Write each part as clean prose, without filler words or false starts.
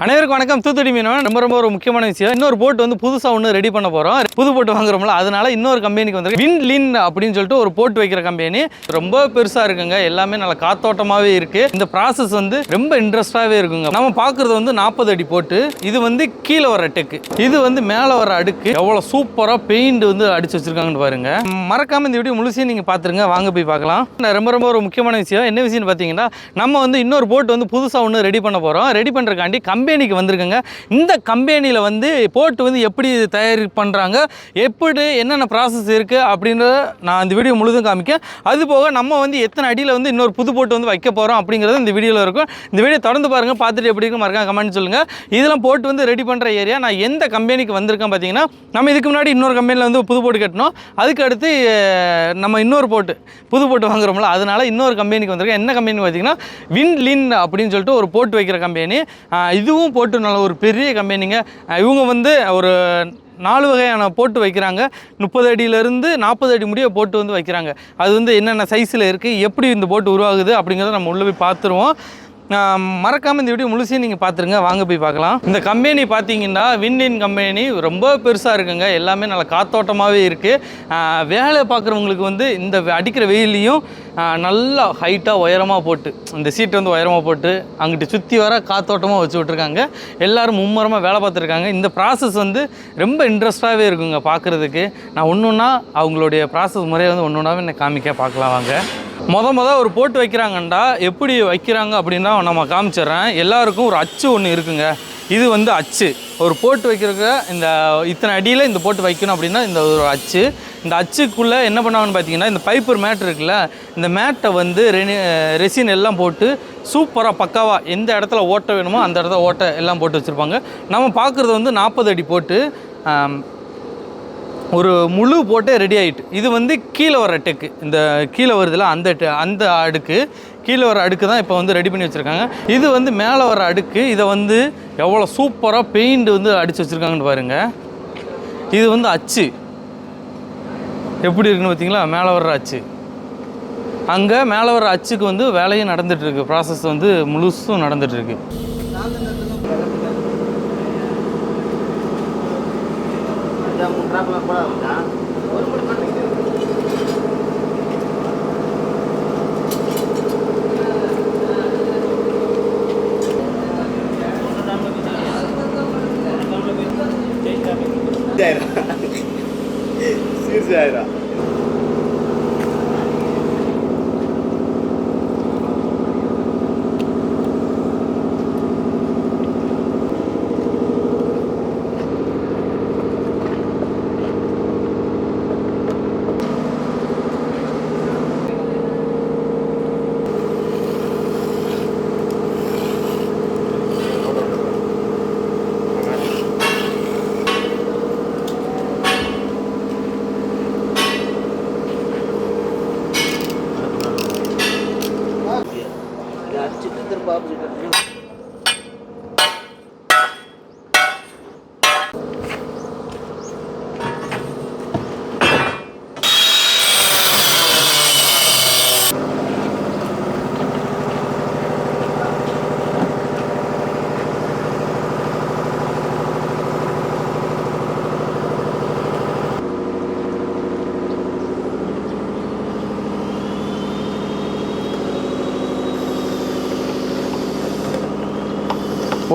அனைவருக்கும் வணக்கம். தூத்துக்குடி மீனவன் ரொம்ப ஒரு முக்கியமான விஷயம். இன்னொரு போட் வந்து புதுசாக ஒன்று ரெடி பண்ண போகிறோம். புது போட்டு வாங்குறோம்ல, அதனால இன்னொரு கம்பெனிக்கு வந்து விண்ட்லின் அப்படின்னு சொல்லிட்டு ஒரு போட் வைக்கிற கம்பெனி. ரொம்ப பெருசாக இருக்குங்க, எல்லாமே நல்ல காத்தோட்டமாகவே இருக்குது. இந்த ப்ராசஸ் வந்து ரொம்ப இன்ட்ரெஸ்டாகவே இருக்குங்க. நம்ம பார்க்குறது வந்து 40 அடி போட்டு, இது வந்து கீழே வர டெக்கு, இது வந்து மேலே வர அடுக்கு. எவ்வளோ சூப்பராக பெயிண்ட் வந்து அடிச்சு வச்சிருக்காங்கன்னு பாருங்க. மறக்காம இந்த வீடியோ முழுசையும் நீங்கள் பார்த்துருங்க, வாங்க போய் பார்க்கலாம். ரொம்ப ஒரு முக்கியமான விஷயம். என்ன விஷயம்னு பார்த்தீங்கன்னா, நம்ம வந்து இன்னொரு போட் வந்து புதுசாக ஒன்று ரெடி பண்ண போகிறோம். ரெடி பண்ணுறக்காண்டி கம்பெனிக்கு வந்திருக்குங்க. இந்த கம்பெனியில் வந்து போட்டு வந்து எப்படி தயார் பண்ணுறாங்க, எப்படி என்னென்ன ப்ராசஸ் இருக்குது அப்படின்றத நான் இந்த வீடியோ முழுதும் காமிக்கேன். அது போக நம்ம வந்து எத்தனை அடியில் வந்து இன்னொரு புது போட்டு வந்து வைக்க போகிறோம் அப்படிங்கிறது இந்த வீடியோவில் இருக்கும். இந்த வீடியோ தொடர்ந்து பாருங்கள், பார்த்துட்டு எப்படி இருக்கும் மறக்காம கமெண்ட் சொல்லுங்கள். இதெல்லாம் போட்டு வந்து ரெடி பண்ணுற ஏரியா. நான் எந்த கம்பெனிக்கு வந்திருக்கேன் பார்த்தீங்கன்னா, நம்ம இதுக்கு முன்னாடி இன்னொரு கம்பெனியில் வந்து புது போட்டு கட்டணும். அதுக்கு அடுத்து நம்ம இன்னொரு போட்டு புது போட்டு வாங்குறோம்ல, அதனால இன்னொரு கம்பெனிக்கு வந்திருக்கேன். என்ன கம்பெனி பார்த்தீங்கன்னா, விண்ட்லின் அப்படின்னு சொல்லிட்டு ஒரு போட்டு வைக்கிற கம்பெனி. இதுவும் போட்டு நல்ல ஒரு பெரிய கம்பெனிங்க. இவங்க வந்து ஒரு 4 வகையான போட்டு வைக்கிறாங்க. 30 அடியிலேருந்து 40 அடி முடிய போட்டு வந்து வைக்கிறாங்க. அது வந்து என்னென்ன சைஸில் இருக்குது, எப்படி இந்த போட்டு உருவாகுது அப்படிங்கிறத நம்ம உள்ளே போய் பார்த்துருவோம். மறக்காமல் இந்த வீடியோ முழுசையும் நீங்கள் பார்த்துருங்க, வாங்க போய் பார்க்கலாம். இந்த கம்பெனி பார்த்தீங்கன்னா விண்ட்லின் கம்பெனி ரொம்ப பெருசாக இருக்குங்க, எல்லாமே நல்ல காத்தோட்டமாகவே இருக்குது. வேலை பார்க்குறவங்களுக்கு வந்து இந்த அடிக்கிற வெயிலையும் நல்லா ஹைட்டாக உயரமாக போட்டு, இந்த சீட்டை வந்து உயரமாக போட்டு அங்கிட்டு சுற்றி வர காத்தோட்டமாக வச்சு விட்ருக்காங்க. எல்லோரும் மும்முரமாக வேலை பார்த்துருக்காங்க. இந்த ப்ராசஸ் வந்து ரொம்ப இன்ட்ரெஸ்டாகவே இருக்குங்க பார்க்குறதுக்கு. நான் ஒன்று ஒன்றா அவங்களுடைய ப்ராசஸ் முறையை வந்து ஒன்று ஒன்றாவே நான் காமிக்க பார்க்கலாம் வாங்க. மொதல் ஒரு போட்டு வைக்கிறாங்கண்டா எப்படி வைக்கிறாங்க அப்படின்னா நம்ம காமிச்சிட்றேன். எல்லாருக்கும் ஒரு அச்சு ஒன்று இருக்குங்க. இது வந்து அச்சு, ஒரு போட்டு வைக்கிறதுக்கு இந்த இத்தனை அடியில் இந்த போட்டு வைக்கணும் அப்படின்னா இந்த ஒரு அச்சு. இந்த அச்சுக்குள்ளே என்ன பண்ணுவாங்கன்னு பார்த்தீங்கன்னா, இந்த பைப்பர் மேட் இருக்குல்ல, இந்த மேட்டை வந்து ரெசின் எல்லாம் போட்டு சூப்பராக பக்காவாக எந்த இடத்துல ஓட்டை வேணுமோ அந்த இடத்துல ஓட்டை எல்லாம் போட்டு வச்சுருப்பாங்க. நம்ம பார்க்குறது வந்து 40 அடி போட்டு ஒரு முழு போட்டே ரெடி ஆகிட்டு. இது வந்து கீழே வர டெக்கு, இந்த கீழே வருதுல அந்த அடுக்கு, கீழே வர அடுக்கு தான் இப்போ வந்து ரெடி பண்ணி வச்சுருக்காங்க. இது வந்து மேலே வர அடுக்கு. இதை வந்து எவ்வளோ சூப்பராக பெயிண்ட் வந்து அடித்து வச்சுருக்காங்கன்னு பாருங்கள். இது வந்து அச்சு எப்படி இருக்குன்னு பார்த்தீங்களா, மேலே வர்ற அச்சு. அங்கே மேலே வர்ற அச்சுக்கு வந்து வேலையும் நடந்துகிட்ருக்கு, ப்ராசஸ் வந்து முழுசும் நடந்துகிட்ருக்கு.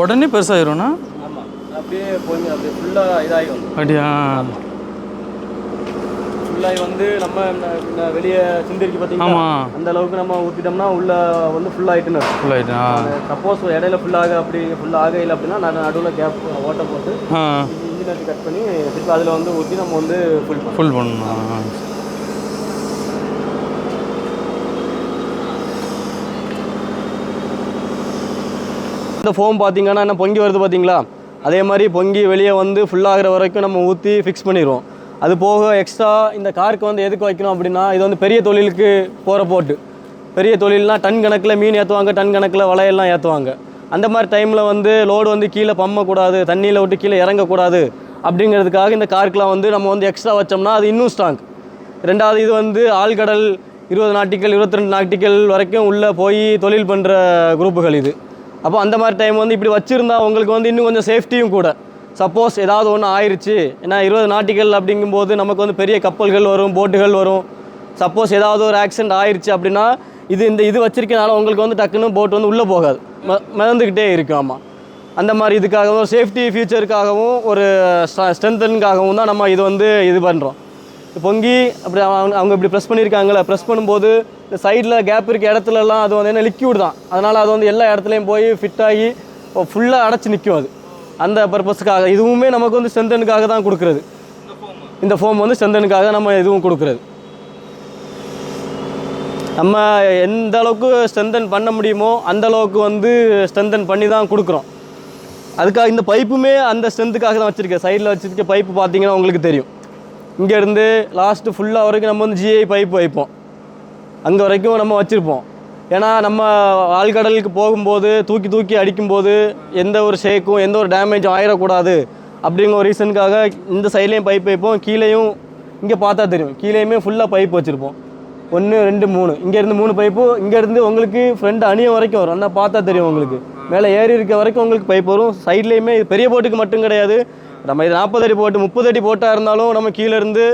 உடனே பெருசாகிடும்ண்ணா. ஆமாம், அப்படியே போய் அப்படியே ஃபுல்லாக இதாகி வந்து அப்படியா ஃபுல்லாகி வந்து நம்ம இந்த வெளியே சிந்திருக்கு பார்த்தீங்கன்னா அந்த அளவுக்கு நம்ம ஊற்றிட்டோம்னா உள்ள வந்து ஃபுல்லாகிட்டுன்னு ஃபுல்லாகிட்டா. சப்போஸ் இடையில ஃபுல்லாகல அப்படின்னா நான் நடுவில் கேப் ஓட்டை போட்டு இன்ஜின் கட் பண்ணி திருப்பி அதில் வந்து ஊற்றி நம்ம வந்து ஃபுல் பண்ணணும். இந்த ஃபோம் பார்த்தீங்கன்னா என்ன பொங்கி வருது பார்த்தீங்களா, அதே மாதிரி பொங்கி வெளியே வந்து ஃபுல்லாகிற வரைக்கும் நம்ம ஊற்றி ஃபிக்ஸ் பண்ணிடுவோம். அது போக எக்ஸ்ட்ரா இந்த காருக்கு வந்து எதுக்கு வைக்கணும் அப்படின்னா, இது வந்து பெரிய தொழிலுக்கு போகிற போட்டு. பெரிய தொழில்னால் டன் கணக்கில் மீன் ஏற்றுவாங்க, டன் கணக்கில் வலையெல்லாம் ஏற்றுவாங்க. அந்த மாதிரி டைமில் வந்து லோடு வந்து கீழே பம்மக்கூடாது, தண்ணியில் விட்டு கீழே இறங்கக்கூடாது அப்படிங்கிறதுக்காக இந்த காருக்கெலாம் வந்து நம்ம வந்து எக்ஸ்ட்ரா வச்சோம்னா அது இன்னும் ஸ்ட்ராங். ரெண்டாவது, இது வந்து ஆழ்கடல் 20 நாட்டிக்கல் 22 நாட்டிக்கல் வரைக்கும் உள்ளே போய் தொழில் பண்ணுற குரூப்புகள். இது அப்போ அந்த மாதிரி டைம் வந்து இப்படி வச்சுருந்தா உங்களுக்கு வந்து இன்னும் கொஞ்சம் சேஃப்டியும் கூட. சப்போஸ் ஏதாவது ஒன்று ஆயிடுச்சு, ஏன்னா 20 நாட்டிகள் அப்படிங்கும்போது நமக்கு வந்து பெரிய கப்பல்கள் வரும், போட்டுகள் வரும். சப்போஸ் ஏதாவது ஒரு ஆக்சிடென்ட் ஆயிடுச்சு அப்படின்னா இது வச்சிருக்கனால உங்களுக்கு வந்து டக்குன்னு போட் வந்து உள்ளே போகாது, மிதந்துக்கிட்டே இருக்கும். ஆமாம், அந்த மாதிரி இதுக்காகவும் சேஃப்டி ஃபியூச்சருக்காகவும் ஒரு ஸ்ட்ரென்தனுக்காகவும் தான் நம்ம இது பண்ணுறோம். பொங்கி அப்படி அவங்க இப்படி ப்ரெஸ் பண்ணியிருக்காங்களே, ப்ரெஸ் பண்ணும்போது இந்த சைடில் கேப் இருக்க இடத்துலலாம் அது வந்து என்ன லிக்யூட் தான், அதனால் அது வந்து எல்லா இடத்துலையும் போய் ஃபிட் ஆகி ஃபுல்லாக அடைச்சி நிற்கும். அது அந்த பர்பஸுக்காக இதுவுமே நமக்கு வந்து ஸ்ட்ரென்தனுக்காக தான் கொடுக்குறது. இந்த ஃபோம் வந்து ஸ்ட்ரென்தனுக்காக நம்ம இதுவும் கொடுக்குறது. நம்ம எந்த அளவுக்கு ஸ்ட்ரென்தன் பண்ண முடியுமோ அந்த அளவுக்கு வந்து ஸ்ட்ரென்தன் பண்ணி தான் கொடுக்குறோம். அதுக்காக இந்த பைப்புமே அந்த ஸ்ட்ரென்த்துக்காக தான் வச்சுருக்கேன். சைடில் வச்சுருக்க பைப்பு பார்த்தீங்கன்னா உங்களுக்கு தெரியும். இங்கேருந்து லாஸ்ட்டு ஃபுல்லாக வரைக்கும் நம்ம வந்து GI பைப்பு வைப்போம், அங்கே வரைக்கும் நம்ம வச்சுருப்போம். ஏன்னா நம்ம ஆழ்கடலுக்கு போகும்போது தூக்கி அடிக்கும்போது எந்த ஒரு ஷேக்கும் எந்த ஒரு டேமேஜும் ஆயிடக்கூடாது அப்படிங்கிற ஒரு ரீசனுக்காக இந்த சைட்லேயும் பைப் வைப்போம். கீழேயும் இங்கே பார்த்தா தெரியும், கீழேயுமே ஃபுல்லாக பைப் வச்சுருப்போம். 1 2 3 இங்கேருந்து 3 பைப்பு, இங்கேருந்து உங்களுக்கு ஃப்ரெண்டு அணியம் வரைக்கும் வரும். ஆனால் பார்த்தா தெரியும் உங்களுக்கு, மேலே ஏறி இருக்க வரைக்கும் உங்களுக்கு பைப் வரும். சைட்லேயுமே பெரிய போட்டுக்கு மட்டும் கிடையாது, நம்ம இது 40 அடி போட்டு 30 அடி போட்டாக இருந்தாலும் நம்ம கீழேருந்து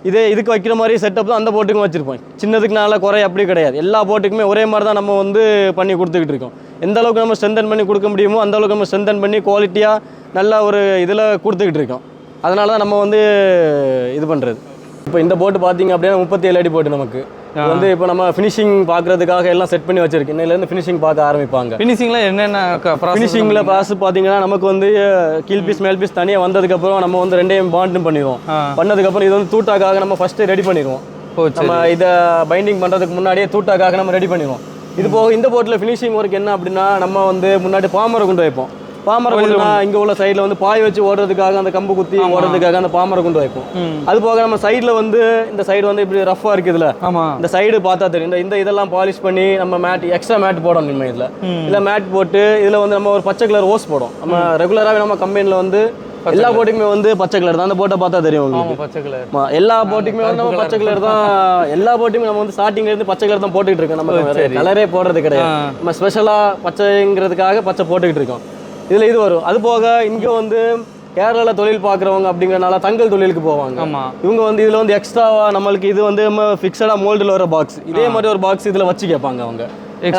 இதுக்கு வைக்கிற மாதிரி செட்டப் தான் அந்த போட்டுக்கும் வச்சுருப்போம். சின்னதுக்கு நாள குறை அப்படி கிடையாது, எல்லா போட்டுக்குமே ஒரே மாதிரி தான் நம்ம வந்து பண்ணி கொடுத்துக்கிட்டு இருக்கோம். எந்த அளவுக்கு நம்ம ஸ்ட்ரென்தன் பண்ணி கொடுக்க முடியுமோ அந்த அளவுக்கு நம்ம ஸ்ட்ரென்தன் பண்ணி குவாலிட்டியாக நல்ல ஒரு இதில் கொடுத்துக்கிட்டு இருக்கோம். அதனால தான் நம்ம வந்து இது பண்ணுறது. இப்போ இந்த போட்டு பார்த்தீங்க அப்படின்னா 37 அடி போட்டு நமக்கு வந்து இப்போ நம்ம ஃபினிஷிங் பார்க்குறதுக்காக எல்லாம் செட் பண்ணி வச்சிருக்கு. இன்னையிலேருந்து ஃபினிஷிங் பார்க்க ஆரம்பிப்பாங்க. ஃபினிஷிங்கில் என்னென்ன ஃபினிஷிங்கில் ப்ராசஸ் பார்த்தீங்கன்னா நமக்கு வந்து கீழ் பீஸ் மேல் பீஸ் தனியாக வந்ததுக்கப்புறம் நம்ம வந்து ரெண்டையும் பாண்டும் பண்ணிடுவோம். பண்ணதுக்கப்புறம் இது வந்து தூட்டாக்காக நம்ம ஃபஸ்ட்டு ரெடி பண்ணிடுவோம். நம்ம இதை பைண்டிங் பண்ணுறதுக்கு முன்னாடியே தூட்டாக்காக நம்ம ரெடி பண்ணிடுவோம். இது போக இந்த போட்டில் ஃபினிஷிங் ஒர்க் என்ன அப்படின்னா நம்ம வந்து முன்னாடி பாமரை கொண்டு வைப்போம். பாமரை கொண்டுனா இங்கே உள்ள சைடில் வந்து பாய் வச்சு ஓடுறதுக்காக அந்த கம்பு குத்தி ஓடுறதுக்காக அந்த பாமரை கொண்டு வைப்போம். அது போக நம்ம சைடில் வந்து இந்த சைடு வந்து இப்படி ரஃபாக இருக்குதுல்ல, இந்த சைடு பார்த்தா தெரியும். இந்த இதெல்லாம் பாலிஷ் பண்ணி நம்ம மேட் எக்ஸ்ட்ரா மேட் போடணும். நம்ம இதில் மேட் போட்டு இதில் வந்து நம்ம ஒரு பச்சை கலர் ஓஸ் போடும். நம்ம ரெகுலராகவே நம்ம கம்பெனியில் வந்து எல்லா போட்டுக்குமே வந்து பச்சை கலர் தான். அந்த போட்டை பார்த்தா தெரியும் உங்களுக்கு, பச்சை கலர். எல்லா போட்டுக்குமே வந்து நம்ம பச்சை கலர் தான். எல்லா போட்டுமே நம்ம வந்து ஸ்டார்டிங்ல இருந்து பச்சை கலர் தான் போட்டுக்கிட்டு இருக்கோம். நம்ம கலரே போடுறது கிடையாது. நம்ம ஸ்பெஷலாக பச்சைங்கிறதுக்காக பச்சை போட்டுக்கிட்டு இருக்கோம். இதில் இது வரும். அது போக இங்கே வந்து கேரளாவில் தொழில் பார்க்குறவங்க அப்படிங்கிறனால தங்கல் தொழிலுக்கு போவாங்க. இவங்க வந்து இதில் வந்து எக்ஸ்ட்ராவாக நம்மளுக்கு இது வந்து நம்ம ஃபிக்ஸடாக மோல்டில் வர பாக்ஸ், இதே மாதிரி ஒரு பாக்ஸ் இதில் வச்சு கேட்பாங்க அவங்க.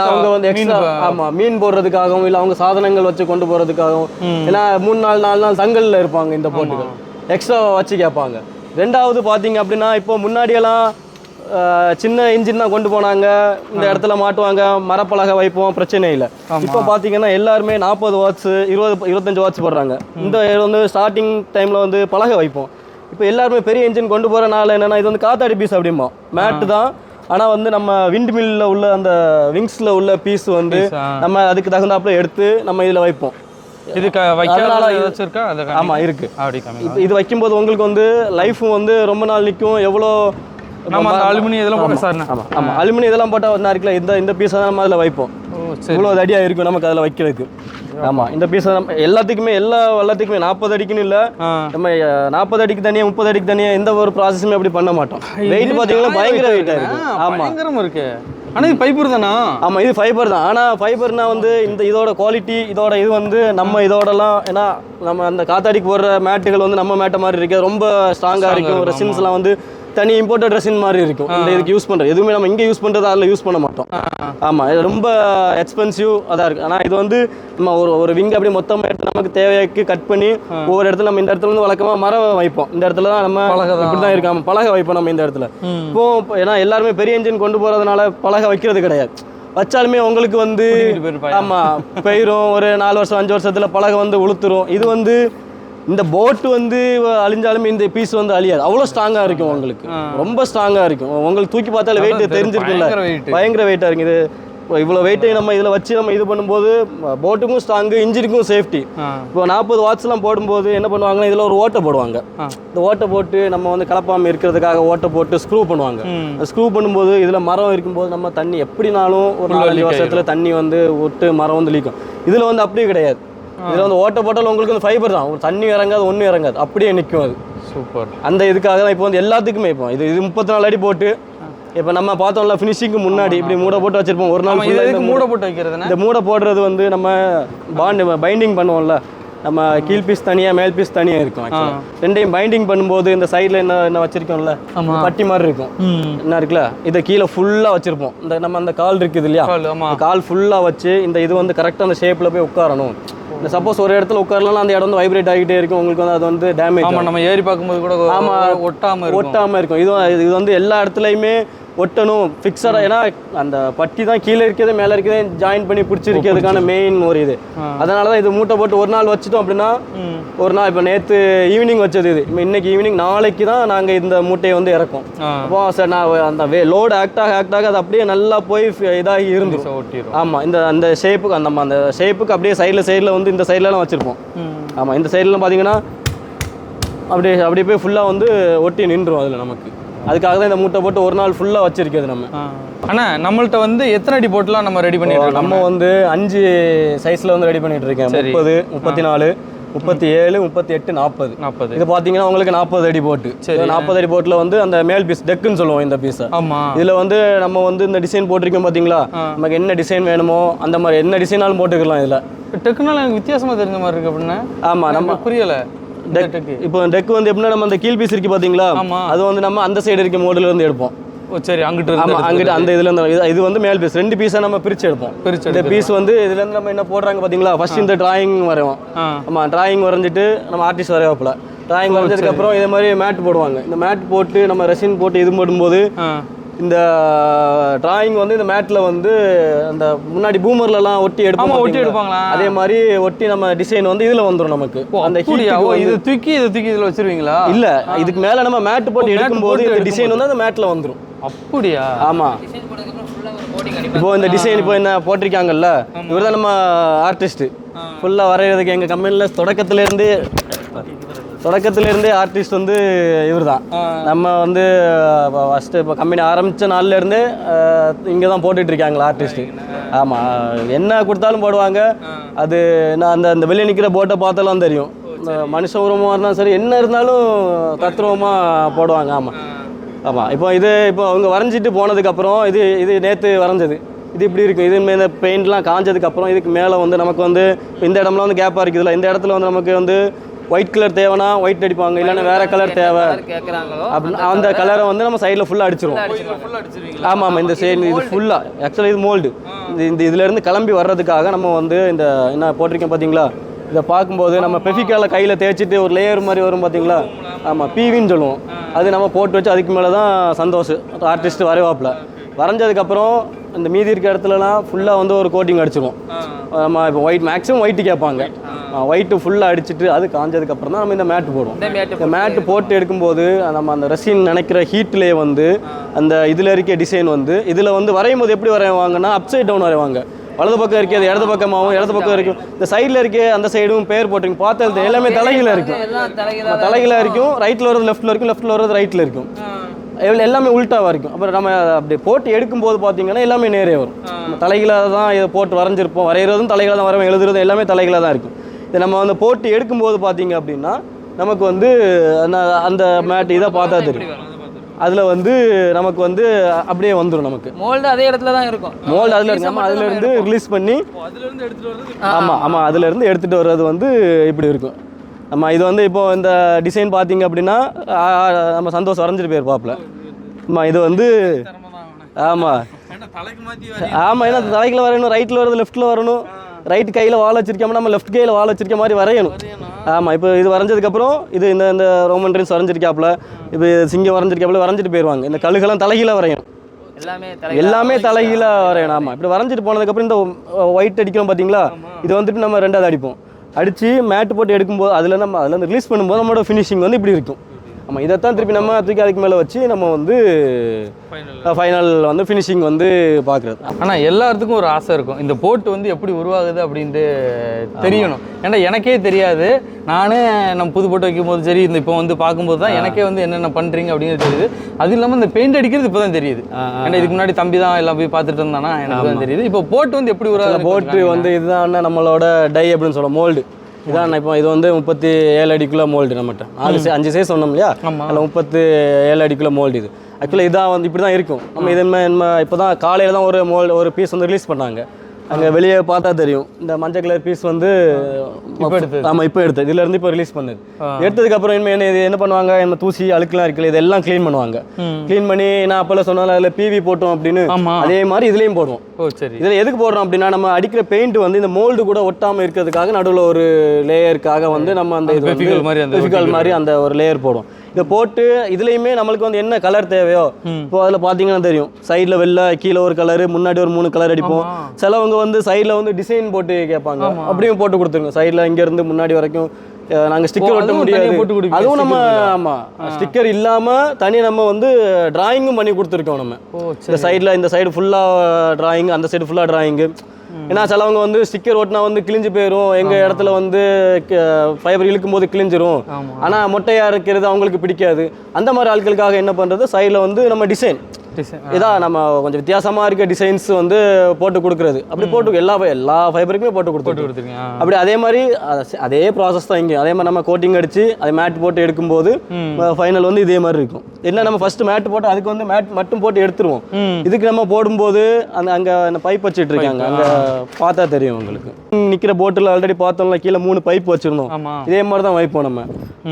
அவங்க வந்து எக்ஸ்ட்ரா மீன் போடுறதுக்காகவும் இல்லை அவங்க சாதனங்கள் வச்சு கொண்டு போகிறதுக்காகவும், ஏன்னா 3 4 நாள் தங்கலில் இருப்பாங்க இந்த போட்டுகள், எக்ஸ்ட்ரா வச்சு கேட்பாங்க. ரெண்டாவது பார்த்தீங்க அப்படின்னா இப்போ முன்னாடியெல்லாம் சின்ன இன்ஜின் தான் கொண்டு போனாங்க, இந்த இடத்துல மாட்டுவாங்க, மரப்பலகை வைப்போம், பிரச்சனை இல்லை. இப்போ பார்த்தீங்கன்னா எல்லாருமே 40 வாட்ஸ் 25 வாட்ஸ் போடுறாங்க. இந்த வந்து ஸ்டார்டிங் டைமில் வந்து பலகை வைப்போம். இப்போ எல்லாருமே பெரிய இன்ஜின் கொண்டு போகிறனால என்னென்னா இது வந்து காத்தாடி பீஸ் அப்படிமா மேட்டு தான். ஆனால் வந்து நம்ம விண்ட் மில்லில் உள்ள அந்த விங்ஸில் உள்ள பீஸ் வந்து நம்ம அதுக்கு தகுந்தாப்புல எடுத்து நம்ம இதில் வைப்போம். ஆமாம் இருக்கு. இது வைக்கும்போது உங்களுக்கு வந்து லைஃபும் வந்து ரொம்ப நாள் நிற்கும். எவ்வளோ அலுமினியம் இதெல்லாம் போட்டு சார். ஆமாம் அலுமினியம் இதெல்லாம் போட்டால் வந்து இருக்குல்ல, இந்த பீஸை தான் நம்ம அதில் வைப்போம். இவ்வளோ அடியாக இருக்கும் நமக்கு அதில் வைக்கிறதுக்கு. ஆமாம் இந்த பீஸை நம்ம எல்லாத்துக்குமே 40 அடிக்குன்னு இல்லை, நம்ம 40 அடிக்கு தனியாக 30 அடிக்கு தனியாக எந்த ஒரு ப்ராசஸுமே அப்படி பண்ண மாட்டோம். வெயிட் பார்த்தீங்கன்னா பயங்கர வெயிட்டாக இருக்குது. ஆமாம் பயங்கரமாக இருக்குது. ஆனால் இது ஃபைபர் தானா? ஆமாம் இது ஃபைபர் தான். ஆனால் ஃபைபர்னா வந்து இதோட குவாலிட்டி இதோட இது வந்து நம்ம இதோடலாம், ஏன்னா நம்ம அந்த காத்தாடிக்கு போடுற மேட்டுகள் வந்து நம்ம மேட்டை மாதிரி இருக்குது, ரொம்ப ஸ்ட்ராங்காக இருக்கும். ரெசின்ஸ்லாம் வந்து தனி இம்போர்ட்டட் ரெசின் மாதிரி இருக்கும். இந்த இதுக்கு யூஸ் பண்ணுறது எதுவுமே நம்ம இங்கே யூஸ் பண்ணுறது அதில் யூஸ் பண்ண மாட்டோம். ஆமாம் இது ரொம்ப எக்ஸ்பென்சிவ் அதாக இருக்குது. ஆனால் இது வந்து நம்ம ஒரு விங் அப்படியே மொத்தமாக எடுத்து நமக்கு தேவைக்கு கட் பண்ணி ஒவ்வொரு இடத்துல நம்ம இந்த இடத்துல வந்து வழக்கமாக மரம் வைப்போம். இந்த இடத்துல தான் நம்ம இப்படி தான் இருக்காமல் பலகை வைப்போம் நம்ம இந்த இடத்துல. இப்போ ஏன்னா எல்லாருமே பெரிய இன்ஜின் கொண்டு போகிறதுனால பலகை வைக்கிறது கிடையாது. வச்சாலுமே உங்களுக்கு வந்து ஆமாம் போயிடும். ஒரு 4 வருஷம் 5 வருஷத்தில் பலகை வந்து உளுத்துரும். இது வந்து இந்த போட்டு வந்து அழிஞ்சாலுமே இந்த பீஸ் வந்து அழியாது, அவ்வளோ ஸ்ட்ராங்காக இருக்கும். உங்களுக்கு ரொம்ப ஸ்ட்ராங்காக இருக்கும். உங்களுக்கு தூக்கி பார்த்தாலே வெயிட் தெரிஞ்சிருக்குல்ல, பயங்கர வெயிட்டாக இருக்குது. இது இவ்வளோ வெயிட்டை நம்ம இதில் வச்சு நம்ம இது பண்ணும்போது போட்டுக்கும் ஸ்ட்ராங்கு, இன்ஜினுக்கும் சேஃப்டி. இப்போ 40 வாட்ஸ்லாம் போடும்போது என்ன பண்ணுவாங்கன்னா இதில் ஒரு ஓட்டை போடுவாங்க. இந்த ஓட்டை போட்டு நம்ம வந்து கலப்பாமல் இருக்கிறதுக்காக ஓட்டை போட்டு ஸ்க்ரூ பண்ணுவாங்க. ஸ்க்ரூ பண்ணும்போது இதில் மரம் இருக்கும்போது நம்ம தண்ணி எப்படினாலும் ஒரு 4 வருஷத்தில் தண்ணி வந்து விட்டு மரம் வந்து லீக்கும். இதில் வந்து அப்படியே கிடையாது. இதில் வந்து ஓட்ட போட்டால் உங்களுக்கு வந்து ஃபைபர் தான், ஒரு தண்ணி இறங்காது, ஒன்றும் இறங்காது, அப்படியே நிற்கும் அது. சூப்பர். அந்த இதுக்காக தான் இப்போ வந்து எல்லாத்துக்குமே இப்போ இது 34 அடி போட்டு இப்போ நம்ம பார்த்தோம்ல ஃபினிஷிங்க்கு முன்னாடி இப்படி மூட போட்டு வச்சிருப்போம் ஒரு நாள் இது full-ஆ எதுக்கு மூட போட்டு வைக்கிறதுனா இந்த மூட போடுறது வந்து நம்ம பைண்டிங் பண்ணுவோம்ல, நம்ம கீழ் பீஸ் தனியாக மேல் பீஸ் தனியாக இருக்கும் actually. ரெண்டையும் பைண்டிங் பண்ணும்போது இந்த சைடில் என்ன வச்சிருக்கோம்ல பட்டி மாதிரி இருக்கும் என்ன இருக்குல்ல, இதை கீழே ஃபுல்லாக வச்சிருப்போம். இந்த நம்ம அந்த கால் இருக்குது இல்லையா, கால் ஃபுல்லாக வச்சு இந்த இது வந்து கரெக்டாக அந்த ஷேப்பில் போய் உட்காரணும். இந்த சப்போஸ் ஒரு இடத்துல உட்காரலாம் அந்த இடம் வந்து வைப்ரேட் ஆகிட்டே இருக்கும், உங்களுக்கு வந்து அது வந்து டேமேஜ். ஆமாம், நம்ம ஏறி பார்க்கும்போது கூட ஒட்டாமல் இருக்கும். இது வந்து எல்லா இடத்துலையுமே ஒட்டணும் ஃபிக்ஸடாக. ஏன்னா அந்த பட்டி தான் கீழே இருக்கிறது மேலே இருக்கிறதே ஜாயின் பண்ணி பிடிச்சிருக்கிறதுக்கான மெயின் ஒரு இது. அதனால தான் இது மூட்டை போட்டு ஒரு நாள் வச்சுட்டோம் அப்படின்னா, ஒரு நாள் இப்போ நேற்று ஈவினிங் வச்சது இது, இப்போ இன்னைக்கு ஈவினிங் நாளைக்கு தான் நாங்கள் இந்த மூட்டையை வந்து இறக்கும். அப்போ சார் நான் அந்த லோடு ஆக்ட் ஆக அது அப்படியே நல்லா போய் இதாகி இருந்துடும். ஆமாம், அந்த ஷேப்புக்கு அந்த ஷேப்புக்கு அப்படியே சைடில் வந்து இந்த சைட்லலாம் வச்சுருப்போம். ஆமாம், இந்த சைட்லாம் பார்த்தீங்கன்னா அப்படியே போய் ஃபுல்லாக வந்து ஒட்டி நின்றுடும் அதில் நமக்கு. அதுக்காக தான் இந்த மூட்டை போட்டு ஒரு நாள் ஃபுல்லாக வச்சிருக்கிறது நம்ம. அண்ணா நம்மள்ட்ட வந்து எத்தனை அடி போட்டுலாம் நம்ம ரெடி பண்ணிட்டு இருக்கோம்? நம்ம வந்து 5 சைஸில் வந்து ரெடி பண்ணிட்டு இருக்கேன். 30, 34, 37, 38, 40. இது பார்த்தீங்கன்னா உங்களுக்கு 40 அடி போட்டு. 40 அடி போட்டில் வந்து அந்த மேல் பீஸ் டெக்குன்னு சொல்லுவோம் இந்த பீஸை. இதில் வந்து நம்ம வந்து இந்த டிசைன் போட்டிருக்கோம் பார்த்தீங்களா, நமக்கு என்ன டிசைன் வேணுமோ அந்த மாதிரி என்ன டிசைனாலும் போட்டுக்கலாம். இதில் டெக்குனால எனக்கு வித்தியாசமாக தெரிஞ்ச மாதிரி இருக்கு அப்படின்னா. ஆமாம், நம்ம புரியலை. இப்போ டெக் வந்து எப்படின்னா நம்ம அந்த கீழ் பீஸ் இருக்கு பாத்தீங்களா, அது வந்து நம்ம அந்த சைடு இருக்க மாடல்ல இருந்து எடுப்போம். சரி, அங்கிட்டு அங்கிட்டு அந்த இதுல இருந்து இது வந்து மேல் பீஸ் 2 பீஸா நம்ம பிரிச்சு எடுப்போம். இந்த பீஸ் வந்து இதுல இருந்து நம்ம என்ன போடுறாங்க பாத்தீங்களா, ஃபர்ஸ்ட் இந்த டிராயிங் வரைவோம். ஆமா, டிராயிங் வரைஞ்சிட்டு நம்ம ஆர்டிஸ்ட் வரைவாப்புல. டிராயிங் வரைஞ்சதுக்கு அப்புறம் இதே மாதிரி மேட் போடுவாங்க. இந்த மேட் போட்டு நம்ம ரெசின் போட்டு இது போடும்போது இந்த டிராயிங் வந்து இந்த மேட்ல வந்து அந்த முன்னாடி பூமர்லாம் ஒட்டி எடுப்பாங்களா, அதே மாதிரி ஒட்டி நம்ம டிசைன் வந்து இதுல வந்துரும் நமக்கு. அந்த இது தூக்கி இதுல வச்சிருவீங்களா? இல்ல, இதுக்கு மேல நம்ம மேட் போட்டு எடுக்கும்போது இந்த டிசைன் வந்து அந்த மேட்ல வந்துரும். அப்படியா? ஆமா. இப்போ இந்த டிசைன் இப்போ என்ன போட்டிருக்காங்கல்ல, இவர் தான் நம்ம ஆர்டிஸ்ட். ஃபுல்லா வரைகிறதுக்கு எங்க கம்பெனில தொடக்கத்துல இருந்தே ஆர்டிஸ்ட் வந்து இவர் தான். நம்ம வந்து ஃபஸ்ட்டு இப்போ கம்பெனி ஆரம்பித்த நாள்லேருந்தே இங்கே தான் போட்டுட்டு இருக்காங்களா ஆர்டிஸ்ட்டு. ஆமாம், என்ன கொடுத்தாலும் போடுவாங்க. அது நான் அந்த வெளியே நிற்கிற போட்டை பார்த்தாலும் தெரியும், மனுஷ உருவமாக இருந்தாலும் சரி என்ன இருந்தாலும் தத்ரூபமாக போடுவாங்க. ஆமாம். இப்போ அவங்க வரைஞ்சிட்டு போனதுக்கப்புறம் இது நேற்று வரைஞ்சது இது இப்படி இருக்கும். இது இந்த பெயிண்ட்லாம் காஞ்சதுக்கப்புறம் இதுக்கு மேலே வந்து நமக்கு வந்து இந்த இடம்லாம் வந்து கேப்பாக இருக்குதுல்ல, இந்த இடத்துல வந்து நமக்கு வந்து ஒயிட் கலர் தேவைன்னா ஒயிட் அடிப்பாங்க, இல்லைன்னா வேற கலர் தேவை அப்படின்னு அந்த கலரை வந்து நம்ம சைடில் ஃபுல்லாக அடிச்சிருவோம். ஆமாம், இந்த சைடு இது ஃபுல்லாக ஆக்சுவலாக இது மோல்டு இதுலேருந்து கிளம்பி வர்றதுக்காக நம்ம வந்து இந்த என்ன போட்டிருக்கேன் பார்த்தீங்களா, இதை பார்க்கும்போது நம்ம பெஃபிக்கால கையில் தேய்ச்சிட்டு ஒரு லேயர் மாதிரி வரும் பார்த்தீங்களா. ஆமாம், பிவின்னு சொல்லுவோம். அது நம்ம போட்டு வச்சு அதுக்கு மேலே தான் சந்தோஷம் ஆர்டிஸ்ட் வரைவாப்பில். வரைஞ்சதுக்கப்புறம் இந்த மீதி இருக்க இடத்துலலாம் ஃபுல்லாக வந்து ஒரு கோட்டிங் அடிச்சிருவோம். நம்ம இப்போ மேக்ஸிமம் ஒயிட்டு கேட்பாங்க. ஒயிட்டு ஃபுல்லாக அடிச்சுட்டு அது காஞ்சதுக்கப்புறம் தான் நம்ம இந்த மேட்டு போடுவோம். இந்த மேட்டு போட்டு எடுக்கும்போது நம்ம அந்த ரெசின் நினைக்கிற ஹீட்லேயே வந்து அந்த இதில் இருக்க டிசைன் வந்து இதில் வந்து வரையும் போது எப்படி வரைவாங்கன்னா அப்சைட் டவுன் வரைவாங்க. வலது பக்கம் இருக்கிறது இடது பக்கமாகவும் இடது பக்கம் இருக்கும். இந்த சைடில் இருக்க அந்த சைடும் பேர் போட்டுங்க பார்த்தது எல்லாமே தலைகீழ இருக்கும். ரைட்டில் வர்றது லெஃப்ட்டில் வர்றது ரைட்டில் இருக்கும். எல்லாமே உல்ட்டாவாக இருக்கும். அப்புறம் நம்ம அப்படி போட்டு எடுக்கும்போது பார்த்தீங்கன்னா எல்லாமே நேரே வரும். நம்ம தலைகளாக தான் இதை போட்டு வரைஞ்சிருப்போம். வரைகிறதும் தலைகளாக தான் வரைவோம், எழுதுறதும் எல்லாமே தலைகளாக தான் இருக்கும். இதை நம்ம வந்து போட்டு எடுக்கும்போது பார்த்தீங்க அப்படின்னா நமக்கு வந்து அந்த மேட் இதை பார்த்தா தெரியும். அதில் வந்து நமக்கு வந்து அப்படியே வந்துடும். நமக்கு மோல்டு அதே இடத்துல தான் இருக்கும். மோல்டு அதில் இருக்கு. நம்ம அதிலேருந்து ரிலீஸ் பண்ணி ஆமாம் அதிலேருந்து எடுத்துகிட்டு வர்றது வந்து இப்படி இருக்கும். நம்ம இது வந்து இப்போ இந்த டிசைன் பார்த்தீங்க அப்படின்னா நம்ம சந்தோஷம் வரைஞ்சிட்டு போயிருப்பாப்புல. இது வந்து ஆமாம் ஏன்னா தலைக்கில் வரையணும், ரைட்டில் வரது லெஃப்ட்டில் வரணும். ரைட் கையில் வாழை வச்சிருக்காம நம்ம லெஃப்ட் கையில் வாழை வச்சிருக்க மாதிரி வரையணும். ஆமாம், இப்போ இது வரைஞ்சதுக்கப்புறம் இந்த ரோமன் ட்ரீன்ஸ் வரைஞ்சிருக்காப்புல, இப்போ சிங்கம் வரைஞ்சிருக்காப்புல வரைஞ்சிட்டு போயிடுவாங்க. இந்த கழுகெல்லாம் தலைகீழ வரையணும், எல்லாமே தலைகீழ வரையணும். ஆமாம், இப்படி வரைஞ்சிட்டு போனதுக்கப்புறம் இந்த ஒயிட் அடிக்கிறோம் பார்த்தீங்களா, இது வந்துட்டு நம்ம 2வது அடிப்போம். அடித்து மேட்டு போட்டு எடுக்கும்போது அதில் ரிலீஸ் பண்ணும்போது நம்மளோட ஃபினிஷிங் வந்து இப்படி இருக்கும். ஆமாம், இதைத்தான் திருப்பி நம்ம தூக்கி அதுக்கு மேலே வச்சு நம்ம வந்து ஃபைனல் வந்து ஃபினிஷிங் வந்து பார்க்குறது. ஆனால் எல்லாத்துக்கும் ஒரு ஆசை இருக்கும், இந்த போட்டு வந்து எப்படி உருவாகுது அப்படின்ட்டு தெரியணும். ஏன்னா எனக்கே தெரியாது. நானே நம்ம புது போட்டு வைக்கும் போது சரி, இந்த இப்போ வந்து பார்க்கும்போது தான் எனக்கே வந்து என்னென்ன பண்ணுறீங்க அப்படிங்கிறது தெரியுது. அது இல்லாமல் இந்த பெயிண்ட் அடிக்கிறது இப்போ தான் தெரியுது. ஏன்னா இதுக்கு முன்னாடி தம்பி தான் எல்லாம் போய் பார்த்துட்டு இருந்தானா எனக்கு தான் தெரியுது. இப்போ போட்டு வந்து எப்படி உருவாகுது, போட்டு வந்து இதுதான் நம்மளோட டை அப்படின்னு சொல்லுவோம், மோல்டு. இதான் இப்போ இது வந்து 37 அடிக்குள்ள மோல்டு நம்மகிட்ட 5 சைஸ் சொன்னோம் இல்லையா, அதில் 37 அடிக்குள்ள மோல்டு. இது ஆக்சுவலாக இதான் வந்து இப்படி தான் இருக்கும். நம்ம இது இப்போ தான் காலையில் தான் ஒரு பீஸ் வந்து ரிலீஸ் பண்ணாங்க. அங்கே வெளியே பார்த்தா தெரியும், இந்த மஞ்சள் கலர் பீஸ் வந்து ஆமாம் இப்போ எடுத்தது, இதுலேருந்து இப்போ ரிலீஸ் பண்ணது. எடுத்ததுக்கப்புறம் இனிமேல் இது என்ன பண்ணுவாங்க, நம்ம தூசி அழுக்கெல்லாம் இருக்குல்ல, இதெல்லாம் க்ளீன் பண்ணுவாங்க. க்ளீன் பண்ணி நான் அப்போல்லாம் சொன்னாலும் அதில் பிவி போட்டோம் அப்படின்னு, அதே மாதிரி இதுலேயும் போடுவோம். இதில் எதுக்கு போடுறோம் அப்படின்னா, நம்ம அடிக்கிற பெயிண்ட் வந்து இந்த மோல்டு கூட ஒட்டாமல் இருக்கிறதுக்காக நடுவில் ஒரு லேயருக்காக வந்து நம்ம அந்த இது ஃபெவிகால் மாதிரி அந்த ஒரு லேயர் போடுவோம். இதை போட்டு இதுலேயுமே நம்மளுக்கு வந்து என்ன கலர் தேவையோ, இப்போ அதில் பார்த்தீங்கன்னா தெரியும், சைடில் வெள்ளை, கீழே ஒரு கலரு, முன்னாடி ஒரு 3 கலர் அடிப்போம். சிலவங்க வந்து சைடில் வந்து டிசைன் போட்டு கேட்பாங்க, அப்படியும் போட்டு கொடுத்துருங்க. சைடில் இங்கேருந்து முன்னாடி வரைக்கும் நாங்கள் ஸ்டிக்கர் ஒட்ட முடியாது, அதுவும் நம்ம ஆமாம் ஸ்டிக்கர் இல்லாமல் தனியாக நம்ம வந்து டிராயிங்கும் பண்ணி கொடுத்துருக்கோம். நம்ம இந்த சைடில் இந்த சைடு ஃபுல்லாக டிராயிங், அந்த சைடு ஃபுல்லாக டிராயிங்கு. ஏன்னா சிலவங்க வந்து ஸ்டிக்கர் ஒட்டினா வந்து கிழிஞ்சு போயிடும், எங்கள் இடத்துல வந்து ஃபைபர் இழுக்கும் போது கிழிஞ்சிரும், ஆனால் மொட்டையாக இருக்கிறது அவங்களுக்கு பிடிக்காது. அந்த மாதிரி ஆட்களுக்காக என்ன பண்ணுறது, சைடில் வந்து நம்ம டிசைன் இதான் நம்ம கொஞ்சம் வித்தியாசமாக இருக்க டிசைன்ஸ் வந்து போட்டு கொடுக்குறது. அப்படி போட்டு எல்லா ஃபைபருக்குமே போட்டு கொடுத்துருக்கீங்க. அப்படி அதே மாதிரி அதே ப்ராசஸ் தான் இங்கே. அதே மாதிரி நம்ம கோட்டிங் அடித்து அதை மேட் போட்டு எடுக்கும்போது ஃபைனல் வந்து இதே மாதிரி இருக்கும். என்ன நம்ம ஃபர்ஸ்ட் மேட் போட்டு அதுக்கு வந்து மேட் மட்டும் போட்டு எடுத்துருவோம். இதுக்கு நம்ம போடும்போது அங்கே பைப் வச்சுட்டு இருக்காங்க, அங்கே பார்த்தா தெரியும் உங்களுக்கு. நிற்கிற போட்டில் ஆல்ரெடி பார்த்தோம்ல, கீழே 3 பைப் வச்சுருந்தோம். இதே மாதிரி தான் வைப்போம் நம்ம.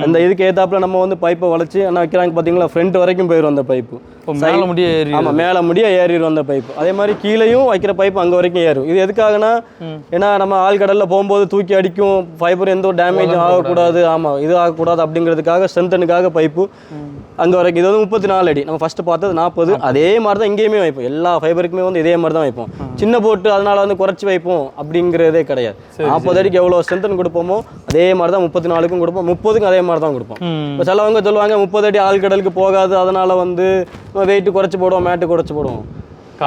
அந்த இதுக்கு ஏற்றாப்புல நம்ம வந்து பைப்பை வளைச்சி என்ன வைக்கிறாங்க பார்த்தீங்களா, ஃப்ரண்ட் வரைக்கும் போயிடும் அந்த பைப்பு. ஆமாம், மேலே முடிய ஏறிடும் அந்த பைப்பு. அதே மாதிரி கீழேயும் வைக்கிற பைப்பு அங்கே வரைக்கும் ஏறும். இது எதுக்காகனா, ஏன்னா நம்ம ஆழ்கடலில் போகும்போது தூக்கி அடிக்கும், ஃபைபர் எந்த ஒரு டேமேஜ் ஆகக்கூடாது, ஆமாம் இது ஆகக்கூடாது அப்படிங்கிறதுக்காக ஸ்ட்ரென்த்தனுக்காக பைப்பு அங்கே வரைக்கும். இது வந்து 34 அடி, நம்ம ஃபஸ்ட்டு பார்த்தது 40. அதே மாதிரி தான் இங்கேயுமே வைப்போம். எல்லா ஃபைபருக்குமே வந்து இதே மாதிரி தான் வைப்போம். சின்ன போட்டு அதனால வந்து குறைச்சி வைப்போம் அப்படிங்கிறதே கிடையாது. 40 அடிக்கு எவ்வளோ ஸ்ட்ரென்த்தன் கொடுப்போமோ அதே மாதிரி தான் 34க்கும் கொடுப்போம், 30க்கும் அதே மாதிரி தான் கொடுப்போம். இப்போ சிலவங்க சொல்லுவாங்க 30 அடி ஆழ்கடலுக்கு போகாது, அதனால வந்து வெயிட்டு குறைச்சி போடுவோம், மேட்டு குறைச்சி போடுவோம்.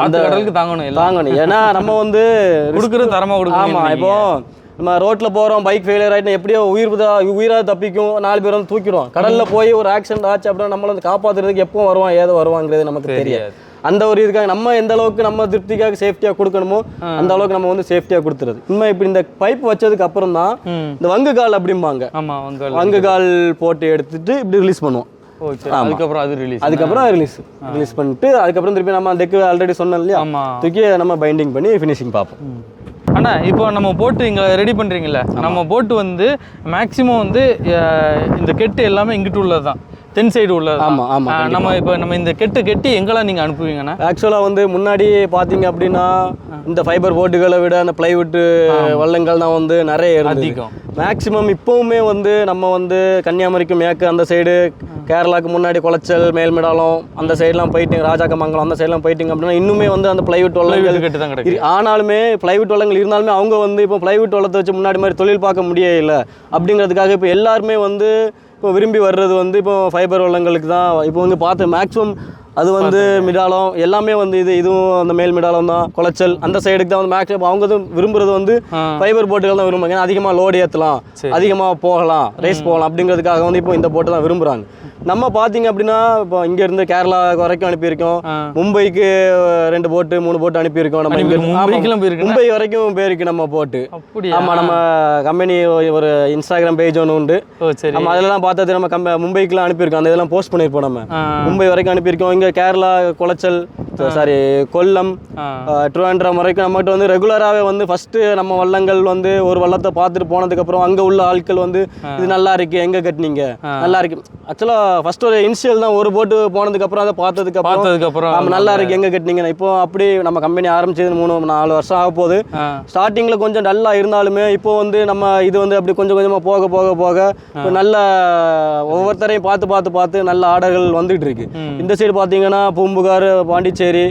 அந்த கடலுக்கு தாங்கணும். ஏன்னா நம்ம வந்து கொடுக்குறது தரமாக கொடுக்கணும். ஆமாம், இப்போ நம்ம ரோட்டில் போகிறோம், பைக் ஃபெயிலியர் ஆகிட்டு எப்படியோ உயிராக தப்பிக்கும், 4 பேர் வந்து தூக்கிடுவோம். கடலில் போய் ஒரு ஆக்சிடென்ட் ஆச்சு அப்படின்னா நம்மளை வந்து காப்பாற்றுறதுக்கு எப்போ வருவான் ஏதோ வருவாங்கிறது நமக்கு தெரியாது. அந்த ஒரு இதுக்காக நம்ம எந்த அளவுக்கு நம்ம திருப்திக்காக சேஃப்டியாக கொடுக்கணுமோ அந்த அளவுக்கு நம்ம வந்து சேஃப்டியாக கொடுத்துறது. உண்மை இப்படி இந்த பைப் வச்சதுக்கு அப்புறம் தான் இந்த வங்கு கால் அப்படிம்பாங்க, வங்கு கால் போட்டு எடுத்துட்டு இப்படி ரிலீஸ் பண்ணுவோம். அதுக்கப்புறம் ரிலீஸ் பண்ணிட்டு அதுக்கப்புறம் திருப்பி நம்ம டெக்கு ஆல்ரெடி சொன்னோம் இல்லையா, தூக்கி நம்ம பைண்டிங் பண்ணி ஃபினிஷிங் பார்ப்போம். ஆனால் இப்போ நம்ம போட்டு இங்கே ரெடி பண்ணுறீங்கல்ல, நம்ம போட்டு வந்து மேக்ஸிமம் வந்து இந்த கெட்டு எல்லாமே இங்கிட்டு உள்ளது தான், தென் சைடு உள்ளது. ஆமாம் ஆமாம். நம்ம இந்த கெட்டி எங்கெல்லாம் நீங்கள் அனுப்புவீங்கன்னா, ஆக்சுவலாக வந்து முன்னாடி பார்த்தீங்க அப்படின்னா இந்த ஃபைபர் போட்டுகளை விட அந்த பிளைவுட் வள்ளங்கள் தான் வந்து நிறைய அதிகம். மேக்ஸிமம் இப்போவுமே வந்து நம்ம வந்து கன்னியாகுமரிக்கு மேற்கு அந்த சைடு, கேரளாவுக்கு முன்னாடி குளச்சல், மேல்மிடாலம் அந்த சைட்லாம் போயிட்டு, ராஜாக்கமங்கலம் அந்த சைட்லாம் போயிட்டிங்க அப்படின்னா இன்னுமே வந்து அந்த பிளைவுட் வள்ளங்கள் ஆனாலுமே பிளைவுட் வள்ளங்கள் இருந்தாலுமே அவங்க வந்து இப்போ பிளைவுட் வளத்தை வச்சு முன்னாடி மாதிரி தொழில் பார்க்க முடியல. அப்படிங்கிறதுக்காக இப்போ எல்லாருமே வந்து இப்போ விரும்பி வர்றது வந்து இப்போ ஃபைபர் வள்ளங்களுக்கு தான். இப்போ வந்து பார்த்து மேக்ஸிமம் அது வந்து மிடாலம் எல்லாமே வந்து இதுவும் அந்த மேல் மிடாலம் தான், குளச்சல் அந்த சைடுக்கு தான் வந்து மேக்ஸிமம் அவங்க விரும்புறது வந்து ஃபைபர் போட்டுகள் தான் விரும்புவாங்க. ஏன்னா அதிகமாக லோடு ஏற்றலாம், அதிகமாக போகலாம், ரேஸ் போகலாம் அப்படிங்கிறதுக்காக வந்து இப்போ இந்த போட்டு தான் விரும்புகிறாங்க. நம்ம பார்த்தீங்க அப்படின்னா இப்போ இங்கேருந்து கேரளா வரைக்கும் அனுப்பியிருக்கோம், மும்பைக்கு 2 போட்டு 3 போட்டு அனுப்பியிருக்கோம். நம்ம மும்பை வரைக்கும் போயிருக்கு நம்ம போட்டு. ஆமாம், நம்ம கம்பெனி ஒரு இன்ஸ்டாகிராம் பேஜ் ஒன்று உண்டு, நம்ம அதெல்லாம் பார்த்தது நம்ம மும்பைக்குலாம் அனுப்பியிருக்கோம். அந்த இதெல்லாம் போஸ்ட் பண்ணியிருப்போம். நம்ம மும்பை வரைக்கும் அனுப்பியிருக்கோம். இங்கே கேரளா, குளச்சல், கொல்லம், ட்ரிவாண்ட்ரம் வரைக்கும் நம்மகிட்ட வந்து ரெகுலராகவே வந்து ஃபஸ்ட்டு நம்ம வள்ளங்கள் வந்து ஒரு வள்ளத்தை பார்த்துட்டு போனதுக்கப்புறம் அங்கே உள்ள ஆட்கள் வந்து இது நல்லா இருக்கு, எங்கே கட்டினீங்க, நல்லா இருக்கு. ஆக்சுவலாக ஃபர்ஸ்ட் ஒரு இனிஷியல் தான், ஒரு போட்டு போனதுக்கப்புறம் அதை பார்த்ததுக்கப்புறம் நம்ம நல்லா இருக்கு, எங்கே கட்டினீங்க. இப்போ அப்படி நம்ம கம்பெனி ஆரம்பிச்சது 3-4 வருஷம் ஆக போகுது. ஸ்டார்டிங்கில் கொஞ்சம் டல்லாக இருந்தாலுமே இப்போ வந்து நம்ம இது வந்து அப்படி கொஞ்சம் கொஞ்சமாக போக போக போக நல்ல ஒவ்வொருத்தரையும் பார்த்து நல்ல ஆர்டர்கள் வந்துகிட்டு இருக்கு. இந்த சைடு பார்த்தீங்கன்னா பூம்புகார், பாண்டிச்சேரி,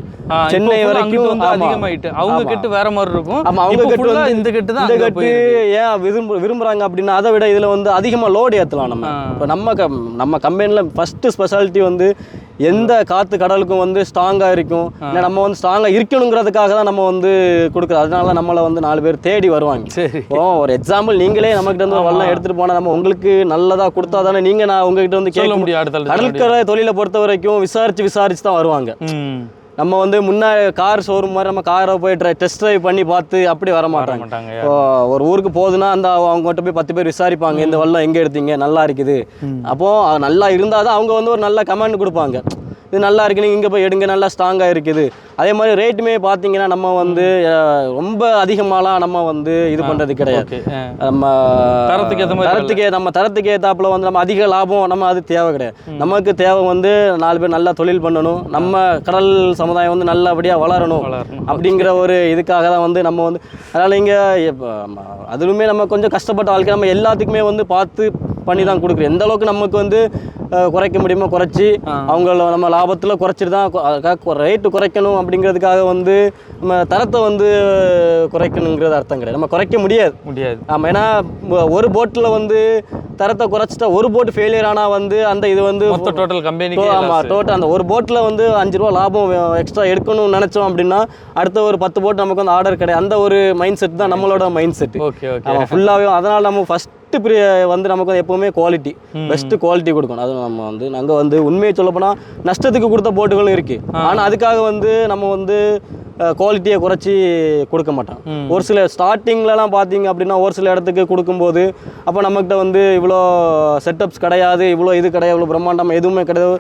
சென்னை வரைக்கும் அதிகமாயிட்டு அவங்க கெட்டு வேற மாதிரி இருக்கும். ஆமா, அவங்க கெட்டு வந்து இந்த கெட்டு ஏன் விரும்புறாங்க அப்படின்னா, அதை விட இதுல வந்து அதிகமா லோடு ஏற்றலாம். இப்போ நம்ம கம்பெனியில் ஃபர்ஸ்ட் ஸ்பெஷாலிட்டி வந்து எந்த காற்று கடலுக்கும் வந்து ஸ்ட்ராங்காக இருக்கும். நம்ம வந்து ஸ்ட்ராங்காக இருக்கணுங்கிறதுக்காக தான் நம்ம வந்து கொடுக்குறோம். அதனால நம்மளை வந்து 4 பேர் தேடி வருவாங்க. இப்போ ஒரு எக்ஸாம்பிள், நீங்களே நம்மகிட்ட வந்து வள்ளம் எடுத்துகிட்டு போனால் நம்ம உங்களுக்கு நல்லதாக கொடுத்தா தானே நான் உங்ககிட்ட வந்து கேட்க முடியும். கடற்கரை தொழிலை பொறுத்த வரைக்கும் விசாரிச்சு தான் வருவாங்க. நம்ம வந்து முன்னே கார் ஷோரூம் மாதிரி நம்ம காரை போய் டெஸ்ட் ட்ரைவ் பண்ணி பார்த்து அப்படி வர மாட்டாங்க. ஒரு ஊருக்கு போகுதுன்னா அவங்ககிட்ட போய் 10 பேர் விசாரிப்பாங்க, இந்த வெள்ளம் எங்கே எடுத்தீங்க, நல்லா இருக்குது. அப்போது நல்லா இருந்தால் தான் அவங்க வந்து ஒரு நல்ல கமெண்ட் கொடுப்பாங்க, இது நல்லா இருக்குது, நீங்கள் இங்கே போய் எடுங்க, நல்லா ஸ்ட்ராங்காக இருக்குது. அதே மாதிரி ரேட்டுமே பார்த்தீங்கன்னா நம்ம வந்து ரொம்ப அதிகமாலாம் நம்ம வந்து இது பண்ணுறது கிடையாது. நம்ம தரத்துக்கு ஏற்றாப்புல வந்து நம்ம அதிக லாபம் நம்ம அது தேவை கிடையாது. நமக்கு தேவை வந்து 4 பேர் நல்லா தொழில் பண்ணணும், நம்ம கடல் சமுதாயம் வந்து நல்லபடியாக வளரணும் அப்படிங்கிற ஒரு இதுக்காக தான் வந்து நம்ம வந்து அதனால் இங்கே அதுவுமே நம்ம கொஞ்சம் கஷ்டப்பட்ட வாழ்க்கை நம்ம எல்லாத்துக்குமே வந்து பார்த்து பண்ணி தான் கொடுக்குறோம். எந்த அளவுக்கு நமக்கு வந்து குறைக்க முடியுமோ குறைச்சி அவங்கள நம்ம லாபத்தில் குறைச்சிட்டு தான் ரேட்டு குறைக்கணும் அப்படிங்கிறதுக்காக வந்து நம்ம தரத்தை வந்து குறைக்கணுங்கிறது அர்த்தம் கிடையாது. நம்ம குறைக்க முடியாது. ஆமாம், ஏன்னா ஒரு போட்டில் வந்து தரத்தை குறைச்சிட்டா ஒரு போட்டு ஃபெயிலியர் ஆனால் வந்து அந்த இது வந்து டோட்டல் கம்பெனி ஆமாம் டோட்டல் அந்த ஒரு போட்டில் வந்து 5 ரூபா லாபம் எக்ஸ்ட்ரா எடுக்கணும்னு நினச்சோம் அப்படின்னா அடுத்த ஒரு 10 போட்டு நமக்கு வந்து ஆர்டர் கிடையாது. அந்த ஒரு மைண்ட் செட் தான் நம்மளோட மைண்ட் செட். ஆமாம், ஃபுல்லாகவே அதனால் நம்ம ஃபஸ்ட்டு வந்து நமக்கு எப்போவுமே குவாலிட்டி பெஸ்ட்டு குவாலிட்டி கொடுக்கணும். அது நம்ம வந்து நாங்கள் வந்து உண்மையை சொல்லப்போனால் நஷ்டத்துக்கு கொடுத்த போட்டுகளும் இருக்குது. ஆனால் அதுக்காக வந்து நம்ம வந்து குவாலிட்டியை குறைச்சி கொடுக்க மாட்டோம். ஒரு சில ஸ்டார்டிங்லலாம் பார்த்தீங்க அப்படின்னா ஒரு சில இடத்துக்கு கொடுக்கும்போது அப்போ நம்மக்கிட்ட வந்து இவ்வளோ செட்டப்ஸ் கிடையாது, இவ்வளோ இது கிடையாது, இவ்வளோ பிரம்மாண்டம் எதுவுமே கிடையாது.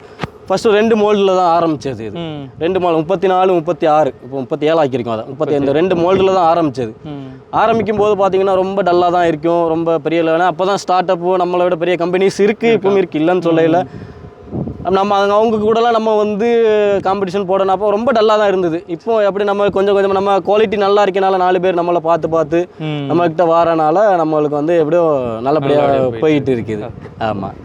ஃபஸ்ட்டு 2 மோல்டில் தான் ஆரம்பிச்சது. இது 2 மோல் 34 36 இப்போ 37 ஆக்கியிருக்கோம். அதை 30 இந்த 2 மோல்டில் தான் ஆரம்பிச்சது. ஆரம்பிக்கும் போது பார்த்தீங்கன்னா ரொம்ப டல்லாக தான் இருக்கும், ரொம்ப பெரிய லெவலில். அப்போ தான் ஸ்டார்ட் அப்பு நம்மளை விட பெரிய கம்பெனிஸ் இருக்குது, இப்பவும் இருக்குது, இல்லைன்னு சொல்லையில். நம்ம அவங்க கூடலாம் நம்ம வந்து காம்படிஷன் போடனப்போ ரொம்ப டல்லாக தான் இருந்தது. இப்போ எப்படி நம்ம கொஞ்சம் கொஞ்சம் நம்ம குவாலிட்டி நல்லா இருக்கனால 4 பேர் நம்மளை பார்த்து நம்மக்கிட்ட வரனால நம்மளுக்கு வந்து எப்படியோ நல்லபடியாக போயிட்டு இருக்குது. ஆமாம்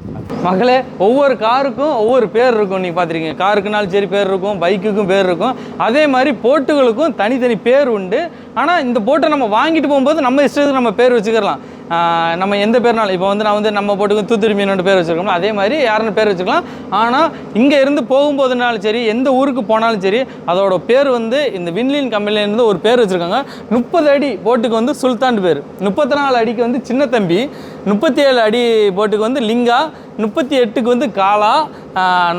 மகளே, ஒவ்வொரு காருக்கும் ஒவ்வொரு பேர் இருக்கும். நீங்கள் பார்த்துருக்கீங்க, காருக்குனாலும் சரி பேர் இருக்கும், பைக்குக்கும் பேர் இருக்கும். அதே மாதிரி போட்டுகளுக்கும் தனித்தனி பேர் உண்டு. ஆனால் இந்த போட்டை நம்ம வாங்கிட்டு போகும்போது நம்ம இஷ்டத்துக்கு நம்ம பேர் வச்சுக்கலாம். நம்ம எந்த பேர்னாலும் இப்போ வந்து நான் வந்து நம்ம போட்டுக்கு தூத்துக்குடி மீனோட பேர் வச்சுருக்கோம், அதே மாதிரி யாருன்னு பேர் வச்சுக்கலாம். ஆனால் இங்கே இருந்து போகும்போதுனாலும் சரி எந்த ஊருக்கு போனாலும் சரி அதோட பேர் வந்து இந்த வின்லின் கம்பெனிலேருந்து ஒரு பேர் வச்சுருக்காங்க. 30 அடி போட்டுக்கு வந்து சுல்தான் பேர், 34 அடிக்கு வந்து சின்ன தம்பி, 37 அடி போட்டுக்கு வந்து லிங்கா, 38க்கு வந்து காலா,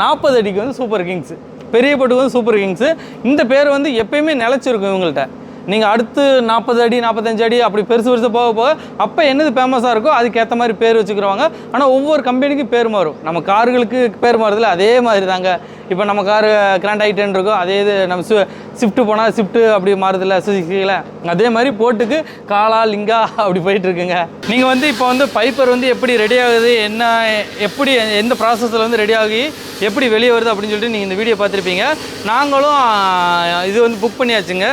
40 அடிக்கு வந்து சூப்பர் கிங்ஸு, பெரிய போட்டுக்கு வந்து சூப்பர் கிங்ஸு. இந்த பேர் வந்து எப்பயுமே நிலச்சிருக்கும் இவங்கள்ட்ட. நீங்கள் அடுத்து 40 அடி 45 அடி அப்படி பெருசு போக அப்போ என்னது ஃபேமஸாக இருக்கோ அதுக்கேற்ற மாதிரி பேர் வச்சுக்கிறவாங்க. ஆனால் ஒவ்வொரு கம்பெனிக்கும் பேர் மாறும். நம்ம கார்களுக்கு பேர் மாறுதில்ல, அதே மாதிரி தாங்க. இப்போ நம்ம காரு கிராண்ட் ஐ10 இருக்கும், அதே இது நம்ம ஸ்விஃப்ட்டு போனால் ஸ்விஃப்ட்டு அப்படி மாறுதில்ல, சுசுக்கியில் அதே மாதிரி போட்டுக்கு காலா லிங்கா அப்படி போயிட்டுருக்குங்க. நீங்கள் வந்து இப்போ வந்து பைப்பர் வந்து எப்படி ரெடி ஆகுது, என்ன எப்படி எந்த ப்ராசஸில் வந்து ரெடி ஆகி எப்படி வெளியே வருது அப்படின்னு சொல்லிட்டு நீங்கள் இந்த வீடியோ பார்த்துருப்பீங்க. நாங்களும் இது வந்து புக் பண்ணியாச்சுங்க.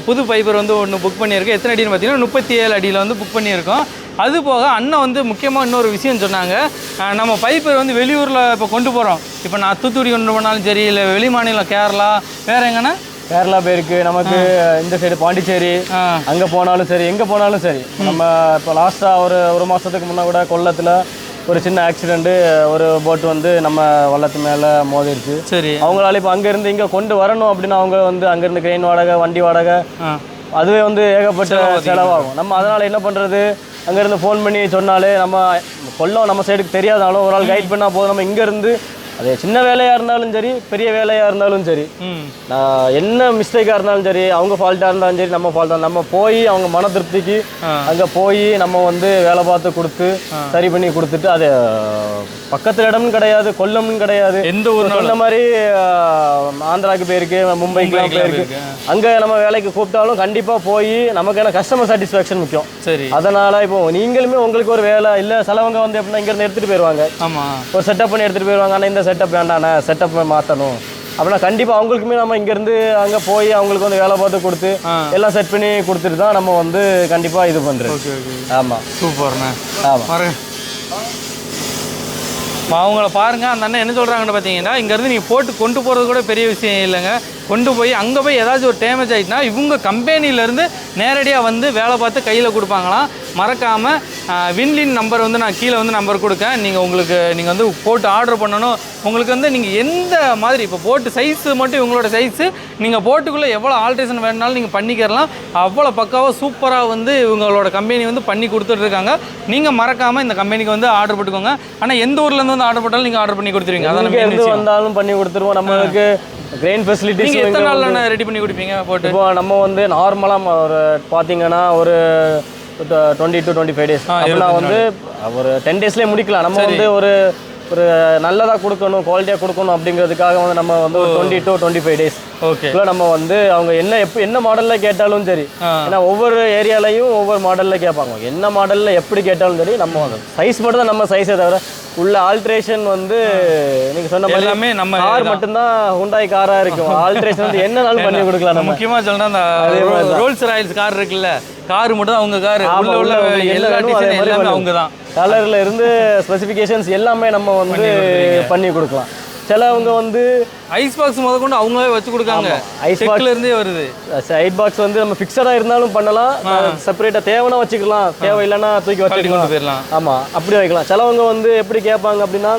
புது பைப்பர் வந்து ஒன்று புக் பண்ணியிருக்கோம். எத்தனை அடின்னு பார்த்தீங்கன்னா 37 அடியில் வந்து புக் பண்ணியிருக்கோம். அது போக அண்ணன் வந்து முக்கியமாக இன்னொரு விஷயம் சொன்னாங்க. நம்ம பைப்பர் வந்து வெளியூரில் இப்போ கொண்டு போகிறோம். இப்போ நான் தூத்துக்குடி கொண்டு போனாலும் சரி, இல்லை வெளி மாநிலம் கேரளா, வேறு எங்கன்னா கேரளா போயிருக்கு, நமக்கு இந்த சைடு பாண்டிச்சேரி, அங்கே போனாலும் சரி, எங்கே போனாலும் சரி. நம்ம இப்போ லாஸ்ட்டாக ஒரு மாதத்துக்கு முன்னே கூட கொல்லத்தில் ஒரு சின்ன ஆக்சிடெண்ட்டு, ஒரு போட்டு வந்து நம்ம வள்ளத்து மேலே மோதிருச்சு. சரி, அவங்களால இப்போ அங்கேருந்து இங்கே கொண்டு வரணும் அப்படின்னா அவங்க வந்து அங்கேருந்து ட்ரெயின் வாடகை, வண்டி வாடகை, அதுவே வந்து ஏகப்பட்ட செலவாகும். நம்ம அதனால் என்ன பண்ணுறது, அங்கேருந்து ஃபோன் பண்ணி சொன்னாலே நம்ம கொல்லம் நம்ம சைடுக்கு தெரியாதாலும் ஒரு ஆள் கைட் பண்ணால் போதும். நம்ம இங்கேருந்து அது சின்ன வேலையாக இருந்தாலும் சரி, பெரிய வேலையாக இருந்தாலும் சரி, என்ன மிஸ்டேக்காக இருந்தாலும் சரி, அவங்க ஃபால்ட்டாக இருந்தாலும் சரி, நம்ம ஃபால்ட்டாக நம்ம போய் அவங்க மன திருப்திக்கு அங்கே போய் நம்ம வந்து வேலை பார்த்து கொடுத்து சரி பண்ணி கொடுத்துட்டு, அது பக்கத்து இடம்னு கிடையாது, கொல்லம்னு கிடையாது, எந்த ஒரு சொன்ன மாதிரி ஆந்திராவுக்கு போயிருக்கு, மும்பைக்குலாம் போயிருக்கு. அங்கே நம்ம வேலைக்கு கூப்பிட்டாலும் கண்டிப்பாக போய் நமக்கான கஸ்டமர் சாட்டிஸ்ஃபேக்ஷன் முக்கியம். சரி, அதனால் இப்போ நீங்களுமே உங்களுக்கு ஒரு வேலை இல்லை, சிலவங்க வந்து எப்படின்னா இங்கேருந்து எடுத்துகிட்டு போயிடுவாங்க. ஆமாம், ஒரு செட்டப் பண்ணி எடுத்துகிட்டு போயிடுவாங்க. ஆனால் இந்த செட்டப் வேண்டாண்ணே, செட்டப் மாற்றணும் அப்படின்னா கண்டிப்பாக அவங்களுக்குமே நம்ம இங்கேருந்து அங்கே போய் அவங்களுக்கு வந்து வேலை பார்த்து கொடுத்து எல்லாம் செட் பண்ணி கொடுத்துட்டு தான் நம்ம வந்து கண்டிப்பாக இது பண்ணுறோம். ஆமாம், சூப்பர்ண்ணே. ஆமாம், அவங்கள பாருங்கள். அந்த அண்ணன் என்ன சொல்கிறாங்கன்னு பார்த்தீங்கன்னா, இங்கேருந்து நீங்கள் போட்டு கொண்டு போகிறது கூட பெரிய விஷயம் இல்லைங்க. கொண்டு போய் அங்கே போய் ஏதாச்சும் ஒரு டேமேஜ் ஆகிட்டுனா இவங்க கம்பெனிலேருந்து நேரடியாக வந்து வேலை பார்த்து கையில் கொடுப்பாங்களாம். மறக்காமல் வின்லின் நம்பர் வந்து நான் கீழே வந்து நம்பர் கொடுக்கேன். நீங்கள் வந்து போட்டு ஆர்டர் பண்ணணும். உங்களுக்கு வந்து நீங்கள் எந்த மாதிரி இப்போ போட்டு சைஸு மட்டும் இவங்களோட சைஸு, நீங்கள் போட்டுக்குள்ளே எவ்வளோ ஆல்ட்ரேஷன் வேணுனாலும் நீங்கள் பண்ணிக்கிறலாம். அவ்வளோ பக்காவாக சூப்பராக வந்து இவங்களோட கம்பெனி வந்து பண்ணி கொடுத்துட்ருக்காங்க. நீங்கள் மறக்காமல் இந்த கம்பெனிக்கு வந்து ஆர்டர் போட்டுக்கோங்க. ஆனால் எந்த ஊர்லேருந்து வந்து ஆர்டர் போட்டாலும் நீங்கள் ஆர்டர் பண்ணி கொடுத்துருவீங்க. அதான் எது வந்தாலும் பண்ணி கொடுத்துருவோம். நம்மளுக்கு கிரெயின் ஃபெசிலிட்டிஸ் நீங்கள் எத்தனை நாளில் ரெடி பண்ணி கொடுப்பீங்க போட்டு? இப்போ நம்ம வந்து நார்மலாக ஒரு பார்த்தீங்கன்னா ஒரு 20 to 25 days அப்படின்னா வந்து ஒரு 10 daysலேயே முடிக்கலாம். நம்ம வந்து ஒரு நல்லதாக கொடுக்கணும், குவாலிட்டியாக கொடுக்கணும் அப்படிங்கிறதுக்காக வந்து நம்ம வந்து ஒரு 20 to 25 days ஓகே நம்ம வந்து அவங்க என்ன மாடலில் கேட்டாலும் சரி, ஏன்னா ஒவ்வொரு ஏரியாலையும் ஒவ்வொரு மாடலில் கேட்பாங்க. என்ன மாடலில் எப்படி கேட்டாலும் சரி, நம்ம வந்து சைஸ் மட்டும் தான் நம்ம சைஸை தவிர உள்ள ஆல்ட்ரேஷன் வந்து நீங்கள் சொன்ன மாதிரி எல்லாமே நம்ம கார் மட்டும்தான் ஹுண்டாய் காராக இருக்கும். ஆல்ட்ரேஷன் வந்து என்னனாலும் பண்ணி கொடுக்கலாம். நம்ம முக்கியமாக சொல்லணும் அந்த ரோல்ஸ் ராயல்ஸ் கார் இருக்குல்ல, கார் மட்டும் அவங்க கார் உள்ள எல்லா டிசைன் எல்லாமே அவங்க தான். கலர்ல இருந்து ஸ்பெசிஃபிகேஷன்ஸ் எல்லாமே நம்ம வந்து பண்ணி கொடுக்கலாம். சிலவங்க வந்து ஐஸ் பாக்ஸ் முத கொண்டு அவங்களே வச்சு கொடுக்காங்க. ஐஸ் பாக்ஸ்ல இருந்தே வருது. ஐஸ் பாக்ஸ் வந்து நம்ம ஃபிக்ஸடா இருந்தாலும் பண்ணலாம், செப்பரேட்டா தேவைன்னா வச்சுக்கலாம், தேவை இல்லைன்னா தூக்கி வச்சுக்கலாம். ஆமா, அப்படி வைக்கலாம். சிலவங்க வந்து எப்படி கேட்பாங்க அப்படின்னா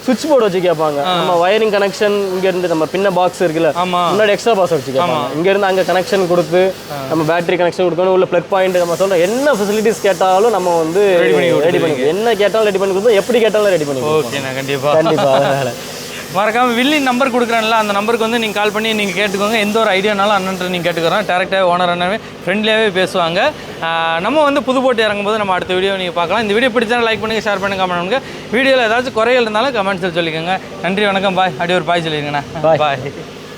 சுவிட்ச் போர்டு வச்சு கேட்பாங்க. நம்ம வயரிங் கனெக்ஷன் இங்க இருந்து நம்ம பின்ன பாக்ஸ் இருக்குல்ல, முன்னாடி எக்ஸ்ட்ரா பாக்ஸ் வச்சு கேட்பாங்க. இங்க இருந்து அங்க கனெக்ஷன் கொடுத்து நம்ம பேட்டரி கனெக்ஷன் கொடுக்கணும், உள்ள பிளக் பாயிண்ட் நம்ம சொல்றோம். என்ன ஃபெசிலிட்டிஸ் கேட்டாலும் நம்ம வந்து ரெடி பண்ணி என்ன கேட்டாலும் ரெடி பண்ணி கொடுப்போம், எப்படி கேட்டாலும் ரெடி பண்ணி கொடுப்போம். ஓகேண்ணா, கண்டிப்பா கண்டிப்பா. மறக்காம வில்லின் நம்பர் கொடுக்குறேன்ல, அந்த நம்பருக்கு வந்து நீங்கள் கால் பண்ணி நீங்கள் கேட்டுக்கோங்க. எந்த ஒரு ஐடியானாலும் அண்ணன்ட்டு நீங்கள் கேட்டுக்கிறோம். டேரெக்டாக ஓனர் அண்ணாவே ஃப்ரெண்ட்லியாகவே பேசுவாங்க. நம்ம வந்து புது போட்டு இறங்கும்போது நம்ம அடுத்த வீடியோ நீங்கள் பார்க்கலாம். இந்த வீடியோ பிடிச்சா லைக் பண்ணுங்கள், ஷேர் பண்ணுங்கள், கமெண்ட் பண்ணுங்கள். வீடியோவில் ஏதாச்சும் குறைகள் இருந்தாலும் கமெண்ட்ஸில் சொல்லிக்கோங்க. நன்றி, வணக்கம், பாய். அப்படியே ஒரு பாய் சொல்லிடுங்கண்ணா. பாய்.